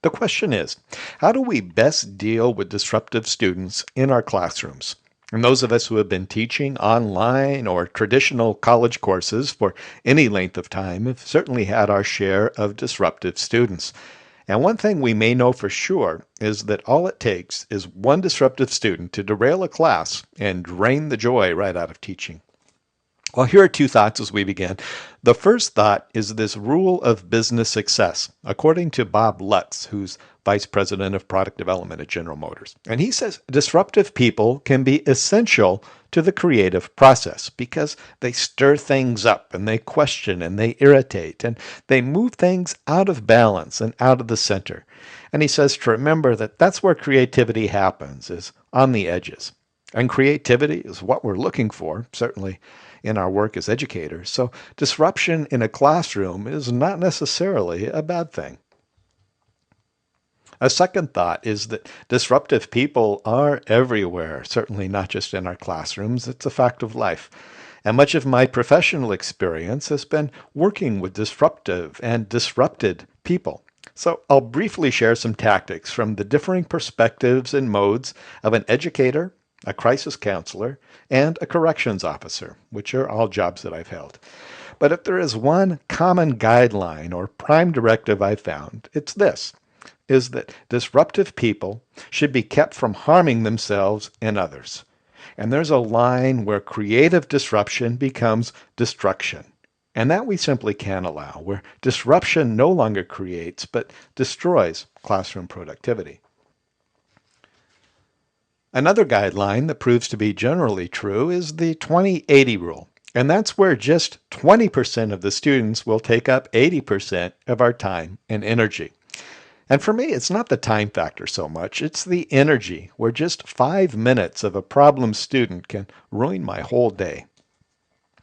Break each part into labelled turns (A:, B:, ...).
A: The question is, how do we best deal with disruptive students in our classrooms? And those of us who have been teaching online or traditional college courses for any length of time have certainly had our share of disruptive students. And one thing we may know for sure is that all it takes is one disruptive student to derail a class and drain the joy right out of teaching. Well, here are two thoughts as we begin. The first thought is this rule of business success, according to Bob Lutz, who's Vice President of Product Development at General Motors. And he says disruptive people can be essential to the creative process because they stir things up and they question and they irritate and they move things out of balance and out of the center. And he says to remember that that's where creativity happens, is on the edges. And creativity is what we're looking for, certainly in our work as educators. So disruption in a classroom is not necessarily a bad thing. A second thought is that disruptive people are everywhere, certainly not just in our classrooms. It's a fact of life. And much of my professional experience has been working with disruptive and disrupted people. So I'll briefly share some tactics from the differing perspectives and modes of an educator, a crisis counselor, and a corrections officer, which are all jobs that I've held. But if there is one common guideline or prime directive I've found, it's this, is that disruptive people should be kept from harming themselves and others. And there's a line where creative disruption becomes destruction. And that we simply can't allow, where disruption no longer creates but destroys classroom productivity. Another guideline that proves to be generally true is the 20-80 rule. And that's where just 20% of the students will take up 80% of our time and energy. And for me, it's not the time factor so much, it's the energy, where just 5 minutes of a problem student can ruin my whole day.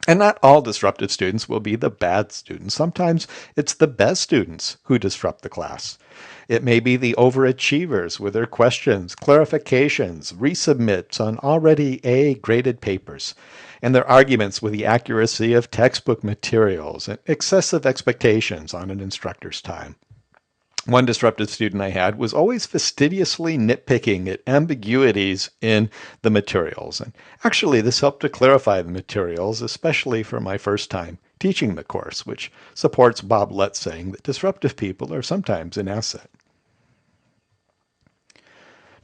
A: And not all disruptive students will be the bad students. Sometimes it's the best students who disrupt the class. It may be the overachievers with their questions, clarifications, resubmits on already A-graded papers, and their arguments with the accuracy of textbook materials and excessive expectations on an instructor's time. One disruptive student I had was always fastidiously nitpicking at ambiguities in the materials. And actually, this helped to clarify the materials, especially for my first time teaching the course, which supports Bob Lutz saying that disruptive people are sometimes an asset.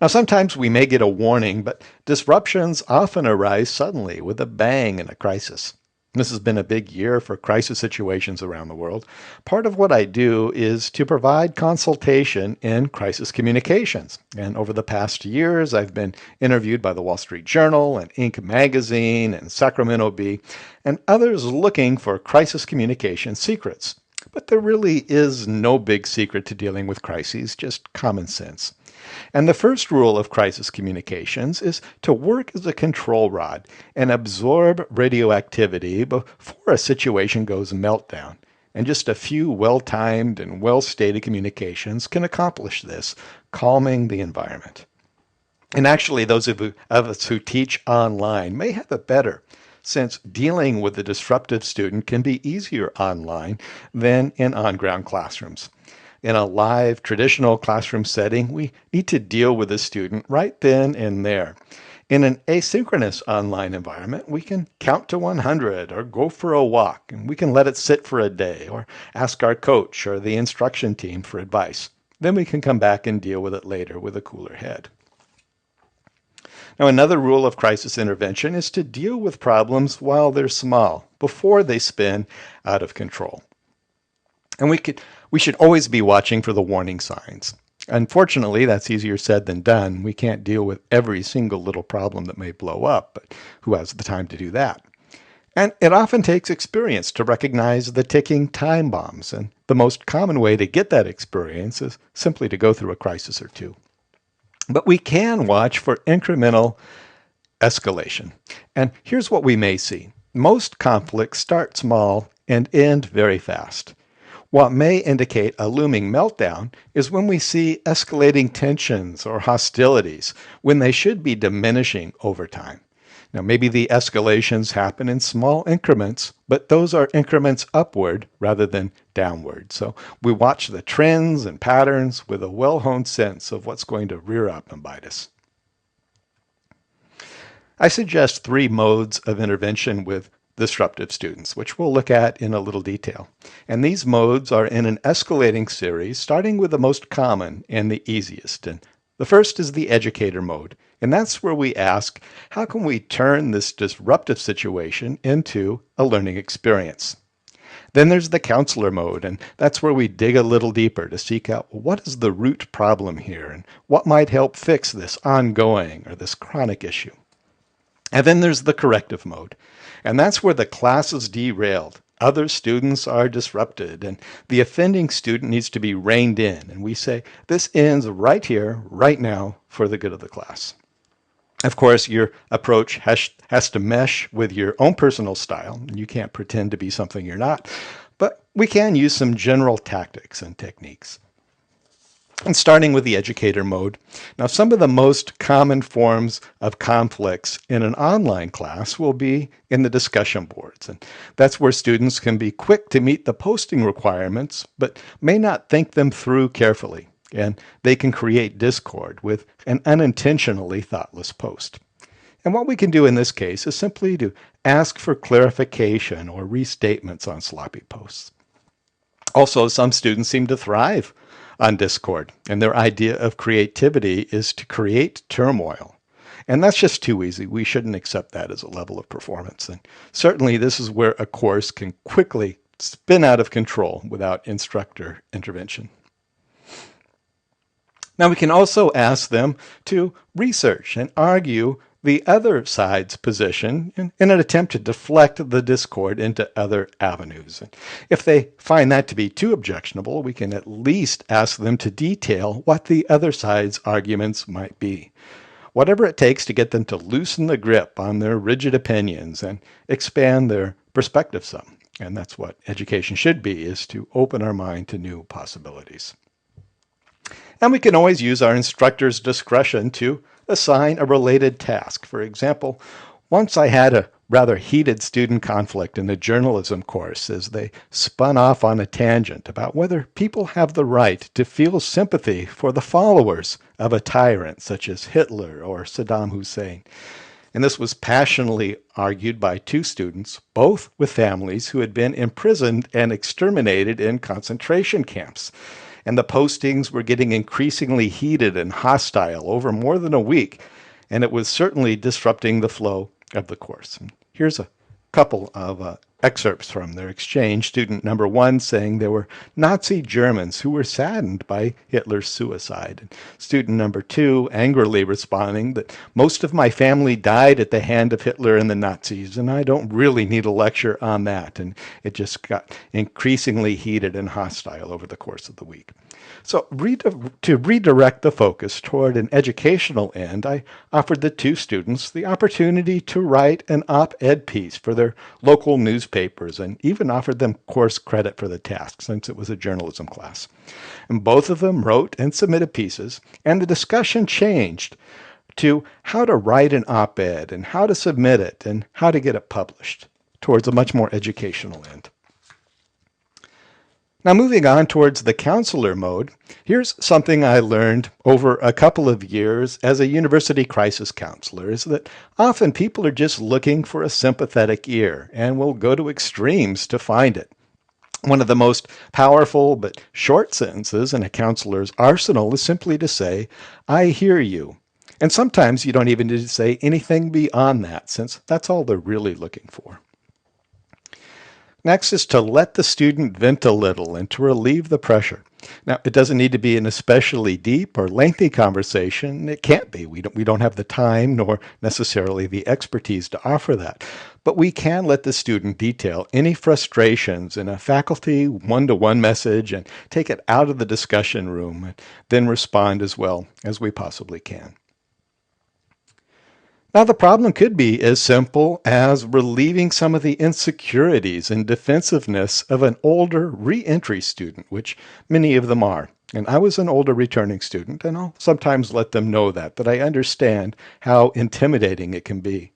A: Now, sometimes we may get a warning, but disruptions often arise suddenly with a bang in a crisis. This has been a big year for crisis situations around the world. Part of what I do is to provide consultation in crisis communications. And over the past years, I've been interviewed by the Wall Street Journal and Inc. magazine and Sacramento Bee and others looking for crisis communication secrets. But there really is no big secret to dealing with crises, just common sense. And the first rule of crisis communications is to work as a control rod and absorb radioactivity before a situation goes meltdown. And just a few well-timed and well-stated communications can accomplish this, calming the environment. And actually, those of us who teach online may have it better, since dealing with the disruptive student can be easier online than in on-ground classrooms. In a live, traditional classroom setting, we need to deal with the student right then and there. In an asynchronous online environment, we can count to 100 or go for a walk, and we can let it sit for a day or ask our coach or the instruction team for advice. Then we can come back and deal with it later with a cooler head. Now, another rule of crisis intervention is to deal with problems while they're small, before they spin out of control. And we should always be watching for the warning signs. Unfortunately, that's easier said than done. We can't deal with every single little problem that may blow up, but who has the time to do that? And it often takes experience to recognize the ticking time bombs, and the most common way to get that experience is simply to go through a crisis or two. But we can watch for incremental escalation. And here's what we may see. Most conflicts start small and end very fast. What may indicate a looming meltdown is when we see escalating tensions or hostilities, when they should be diminishing over time. Now, maybe the escalations happen in small increments, but those are increments upward rather than downward. So we watch the trends and patterns with a well-honed sense of what's going to rear up and bite us. I suggest 3 modes of intervention with disruptive students, which we'll look at in a little detail. And these modes are in an escalating series, starting with the most common and the easiest. And the first is the Educator Mode. And that's where we ask, how can we turn this disruptive situation into a learning experience? Then there's the Counselor Mode, and that's where we dig a little deeper to seek out what is the root problem here and what might help fix this ongoing or this chronic issue. And then there's the Corrective Mode, and that's where the class is derailed. Other students are disrupted, and the offending student needs to be reined in. And we say, this ends right here, right now, for the good of the class. Of course, your approach has to mesh with your own personal style. You can't pretend to be something you're not, but we can use some general tactics and techniques. And starting with the Educator Mode. Now, some of the most common forms of conflicts in an online class will be in the discussion boards. And that's where students can be quick to meet the posting requirements, but may not think them through carefully. And they can create discord with an unintentionally thoughtless post. And what we can do in this case is simply to ask for clarification or restatements on sloppy posts. Also, some students seem to thrive on discord, and their idea of creativity is to create turmoil. And that's just too easy. We shouldn't accept that as a level of performance. And certainly this is where a course can quickly spin out of control without instructor intervention. Now, we can also ask them to research and argue the other side's position in an attempt to deflect the discord into other avenues. And if they find that to be too objectionable, we can at least ask them to detail what the other side's arguments might be. Whatever it takes to get them to loosen the grip on their rigid opinions and expand their perspective some. And that's what education should be, is to open our mind to new possibilities. And we can always use our instructor's discretion to assign a related task. For example, once I had a rather heated student conflict in the journalism course as they spun off on a tangent about whether people have the right to feel sympathy for the followers of a tyrant such as Hitler or Saddam Hussein. And this was passionately argued by 2 students, both with families who had been imprisoned and exterminated in concentration camps. And the postings were getting increasingly heated and hostile over more than a week, and it was certainly disrupting the flow of the course. And here's a couple of excerpts from their exchange. Student number 1 saying there were Nazi Germans who were saddened by Hitler's suicide. And student number 2 angrily responding that most of my family died at the hand of Hitler and the Nazis, and I don't really need a lecture on that. And it just got increasingly heated and hostile over the course of the week. So to redirect the focus toward an educational end, I offered the 2 students the opportunity to write an op-ed piece for their local newspapers and even offered them course credit for the task since it was a journalism class. And both of them wrote and submitted pieces, and the discussion changed to how to write an op-ed and how to submit it and how to get it published towards a much more educational end. Now, moving on towards the counselor mode, here's something I learned over a couple of years as a university crisis counselor, is that often people are just looking for a sympathetic ear and will go to extremes to find it. One of the most powerful but short sentences in a counselor's arsenal is simply to say, "I hear you." And sometimes you don't even need to say anything beyond that, since that's all they're really looking for. Next is to let the student vent a little and to relieve the pressure. Now, it doesn't need to be an especially deep or lengthy conversation. It can't be. We don't have the time nor necessarily the expertise to offer that. But we can let the student detail any frustrations in a faculty one-to-one message and take it out of the discussion room and then respond as well as we possibly can. Now, the problem could be as simple as relieving some of the insecurities and defensiveness of an older re-entry student, which many of them are. And I was an older returning student, and I'll sometimes let them know that I understand how intimidating it can be.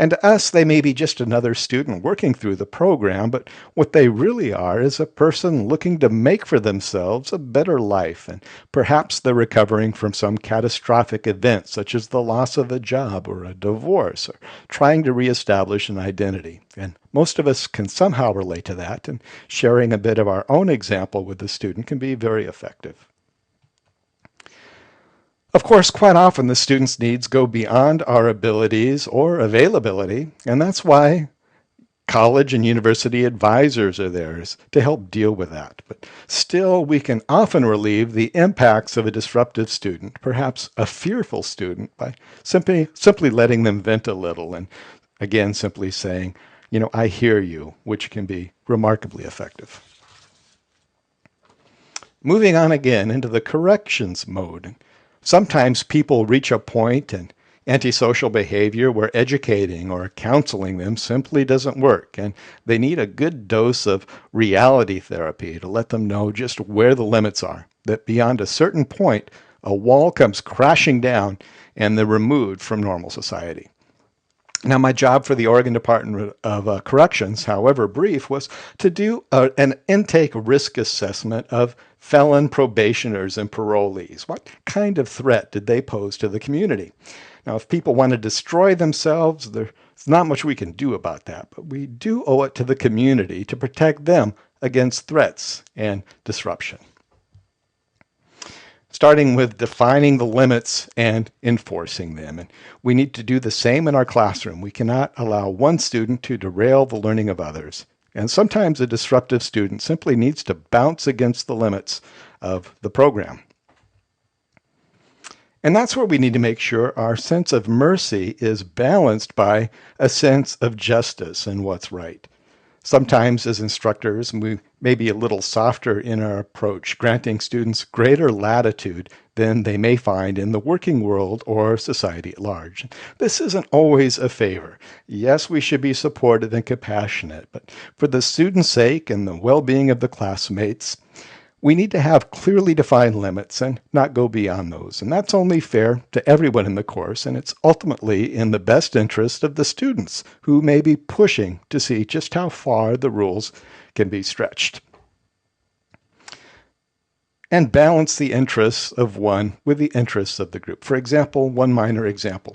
A: And to us, they may be just another student working through the program, but what they really are is a person looking to make for themselves a better life. And perhaps they're recovering from some catastrophic event, such as the loss of a job or a divorce, or trying to reestablish an identity. And most of us can somehow relate to that, and sharing a bit of our own example with the student can be very effective. Of course, quite often the student's needs go beyond our abilities or availability, and that's why college and university advisors are there to help deal with that. But still, we can often relieve the impacts of a disruptive student, perhaps a fearful student, by simply letting them vent a little and, again, simply saying, I hear you, which can be remarkably effective. Moving on again into the corrections mode. Sometimes people reach a point in antisocial behavior where educating or counseling them simply doesn't work, and they need a good dose of reality therapy to let them know just where the limits are, that beyond a certain point, a wall comes crashing down and they're removed from normal society. Now, my job for the Oregon Department of Corrections, however brief, was to do an intake risk assessment of felon probationers and parolees. What kind of threat did they pose to the community? Now, if people want to destroy themselves, there's not much we can do about that, but we do owe it to the community to protect them against threats and disruption. Starting with defining the limits and enforcing them. And we need to do the same in our classroom. We cannot allow one student to derail the learning of others. And sometimes a disruptive student simply needs to bounce against the limits of the program. And that's where we need to make sure our sense of mercy is balanced by a sense of justice and what's right. Sometimes as instructors, we may be a little softer in our approach, granting students greater latitude than they may find in the working world or society at large. This isn't always a favor. Yes, we should be supportive and compassionate, but for the student's sake and the well-being of the classmates, we need to have clearly defined limits and not go beyond those. And that's only fair to everyone in the course, and it's ultimately in the best interest of the students who may be pushing to see just how far the rules can be stretched. And balance the interests of one with the interests of the group. For example, one minor example.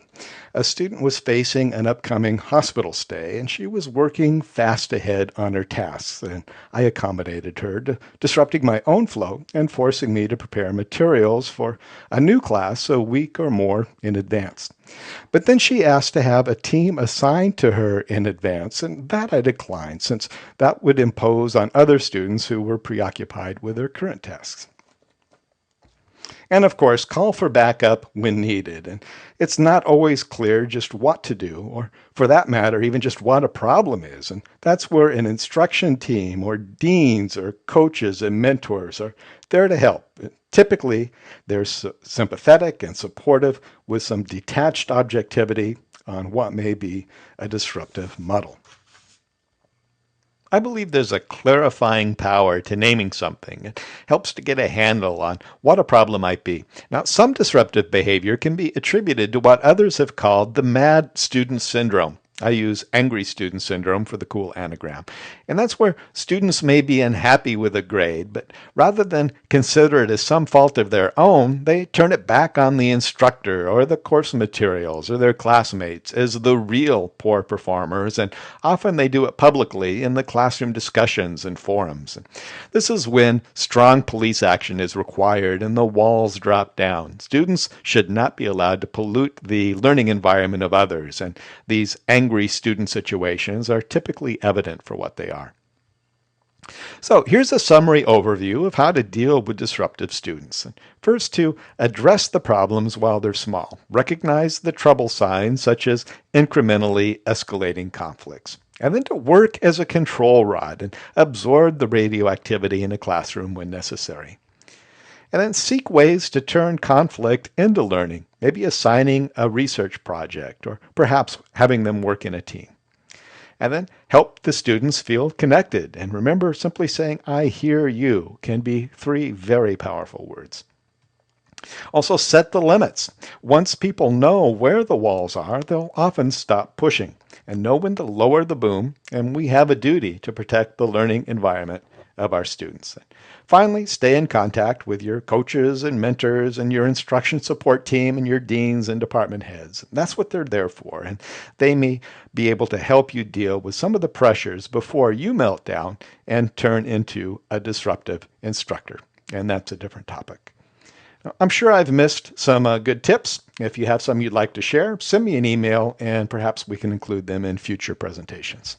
A: A student was facing an upcoming hospital stay, and she was working fast ahead on her tasks, and I accommodated her, disrupting my own flow and forcing me to prepare materials for a new class a week or more in advance. But then she asked to have a team assigned to her in advance, and that I declined, since that would impose on other students who were preoccupied with their current tasks. And of course, call for backup when needed. And it's not always clear just what to do, or for that matter, even just what a problem is. And that's where an instruction team or deans or coaches and mentors are there to help. Typically, they're sympathetic and supportive with some detached objectivity on what may be a disruptive muddle. I believe there's a clarifying power to naming something. It helps to get a handle on what a problem might be. Now, some disruptive behavior can be attributed to what others have called the mad student syndrome. I use angry student syndrome for the cool anagram. And that's where students may be unhappy with a grade, but rather than consider it as some fault of their own, they turn it back on the instructor or the course materials or their classmates as the real poor performers, and often they do it publicly in the classroom discussions and forums. This is when strong police action is required and the walls drop down. Students should not be allowed to pollute the learning environment of others, and these angry student situations are typically evident for what they are. So here's a summary overview of how to deal with disruptive students. First, to address the problems while they're small. Recognize the trouble signs, such as incrementally escalating conflicts. And then to work as a control rod and absorb the radioactivity in a classroom when necessary. And then seek ways to turn conflict into learning, maybe assigning a research project or perhaps having them work in a team. And then help the students feel connected. And remember, simply saying, I hear you can be 3 very powerful words. Also, set the limits. Once people know where the walls are, they'll often stop pushing and know when to lower the boom, and we have a duty to protect the learning environment of our students. Finally, stay in contact with your coaches and mentors and your instruction support team and your deans and department heads. That's what they're there for, and they may be able to help you deal with some of the pressures before you melt down and turn into a disruptive instructor. And that's a different topic. I'm sure I've missed some good tips. If you have some you'd like to share, send me an email and perhaps we can include them in future presentations.